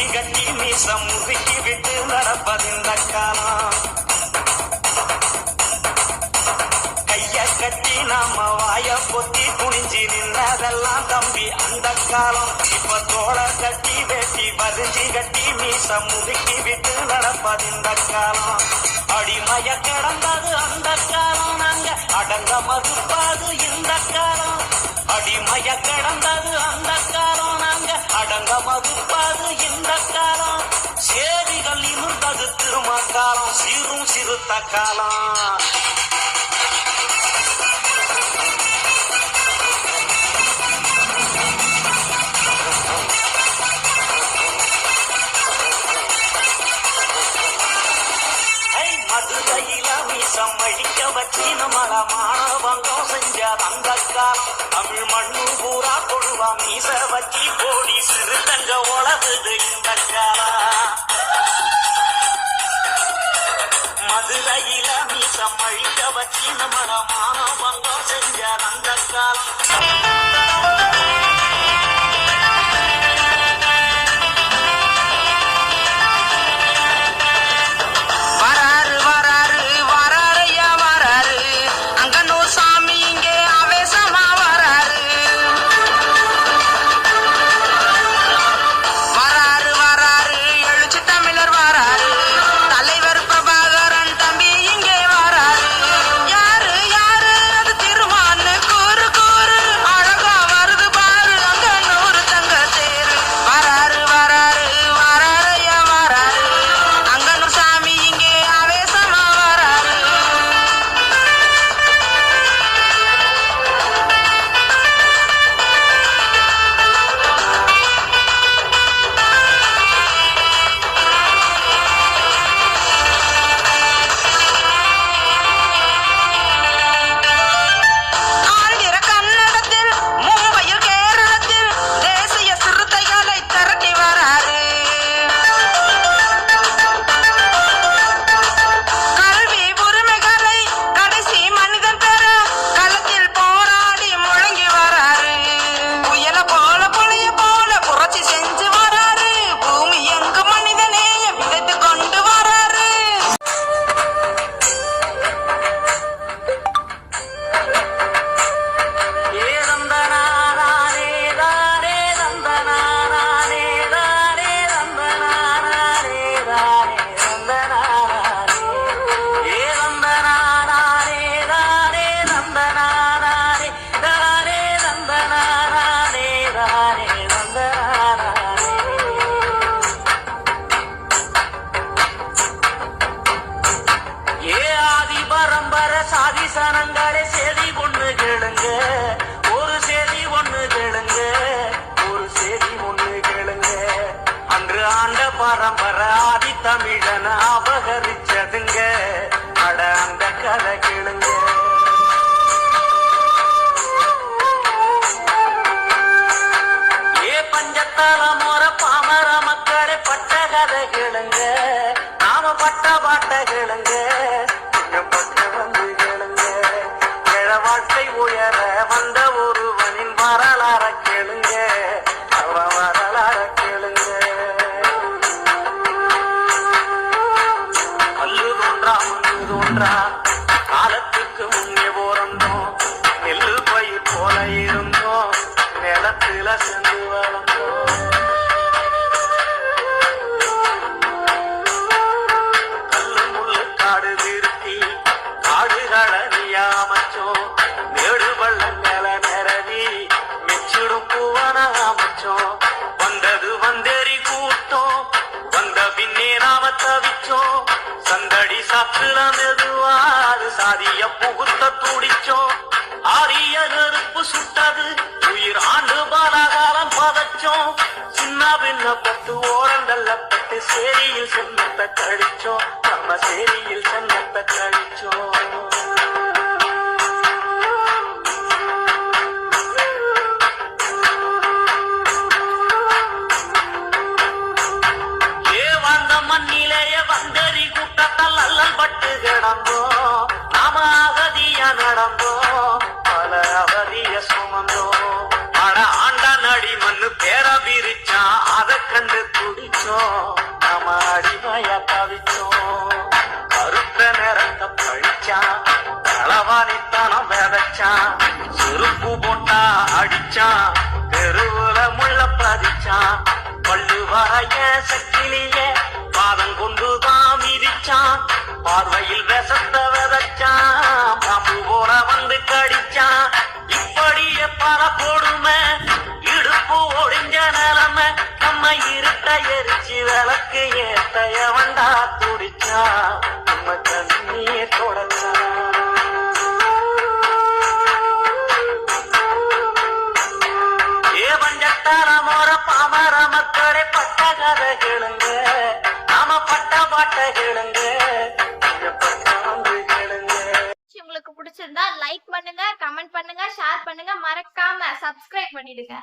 வரிஞ்சி கட்டி மீசம் முறுக்கி விட்டு நடப்பதிந்த காலம். கைய கட்டி நாம வாய பொத்தி குனிஞ்சி நின்னதெல்லாம் தம்பி அந்த காலம். இப்ப தோள கட்டி வெட்டி வரிஞ்சி கட்டி மீசம் முறுக்கி விட்டு நடப்பதிந்த காலம். அடிமைய கிடந்தது அந்த காலம், நாங்க அடங்க மறுப்பாது இந்த காலம். அடிமைய கிடந்தது அந்த காலம், நாங்க அடங்க மறுப்பாது இந்த காலம். சேரிகள் இருந்தது திரும காலம், சீரும் சிறுத்த காலம். மதுரையில மீசம் அழிக்க வச்சு நம்மள மாணவங்கம் செஞ்ச அந்த காலம். தமிழ் மண்ணு பூரா கொழுவா மீச வச்சு போடி சிறுத்தங்க உழவுது இந்த காலம். மதுரையில மீசம் அழிக்க வச்சு நம்மள மாணவங்கம் செஞ்ச அந்த காலம். சாதிசனங்களே செய்தி ஒண்ணு கேளுங்க, ஒரு செய்தி ஒண்ணு கேளுங்க, ஒரு செய்தி ஒண்ணு கேளுங்க. அன்று ஆண்ட பரம்பரை ஆதி தமிழன அபகரிச்சதுங்க, அட அந்த கதை கேளுங்க. ஏ பஞ்சத்தால முறை பாமர மக்களே பட்ட கதை கேளுங்க, நாம பட்ட பாட்ட கேளுங்க. வாழ்க்கை உயர வந்த ஒருவனின் வரலாற கேளுங்க, அவ வரலாற கேளுங்க. கல்லு தோன்றா மண்ணு தோன்றா காலத்துக்கு முன்னே போறந்தோம், நெல்லு பயிர் போல இருந்தோம், நிலத்துல சென்று வளர்ந்தோம். கல்லு முள்ளு காடு திருத்தி காடுகளை அமைச்சோம், மேடு பள்ளம் மேல நிறவி மிச்சிடும் பூவன அமைச்சோம். வந்தது வந்தேறி கூட்டம், வந்த பின்னே நாம தவிச்சோம். சந்தடி சாத்துல மெதுவாது சாதிய புகுத்த துடிச்சோம். ஆரிய நெருப்பு சுட்டது உயிர் ஆண்டு பாலகாலம் பதச்சோம். சின்ன பின்னப்பட்டு ஓரந்தள்ளப்பட்டு சேரியில் சென்னத்தை கழிச்சோம், நம்ம சேரியில் சென்னத்தை கழிச்சோம். பட்டு கிடந்தோம், நாம அகதியா நடந்தோம், பல அவதிய சுமந்தோம். ஆண்ட நடி மண்ணு பேர விரிச்சான், அத கண்டு துடிச்சோம் நாம அடிமையா தவிச்சோம் கருத்த நேரத்தை பழிச்சான் களவாணித்தனம் விதைச்சான் செருப்பு போட்டா அடிச்சான் தெருவுல முள்ள பதிச்சான் பல்லு வரைய சக்கிலியே பாதம் கொண்டுதான் மிதிச்சான் பார்வையில் விஷத்த விதைச்சான் பாம்பு போல வந்து கடிச்சான் இப்படியே பல கொடுமை இடுப்பு ஒடிஞ்ச நிலைமை நம்ம இருட்ட எரிச்சு விளக்கு ஏத்தைய வண்டா துடிச்சான் நம்ம கண்ணீர் தொடச்சான் பஞ்சத்தால மோர பாமர மக்களை பட்ட கதை கேளுங்க நாம பட்ட பாட்ட கேளுங்க உங்களுக்கு பிடிச்சிருந்தா லைக் பண்ணுங்க, கமெண்ட் பண்ணுங்க, ஷேர் பண்ணுங்க, மறக்காம சப்ஸ்கிரைப் பண்ணிடுங்க.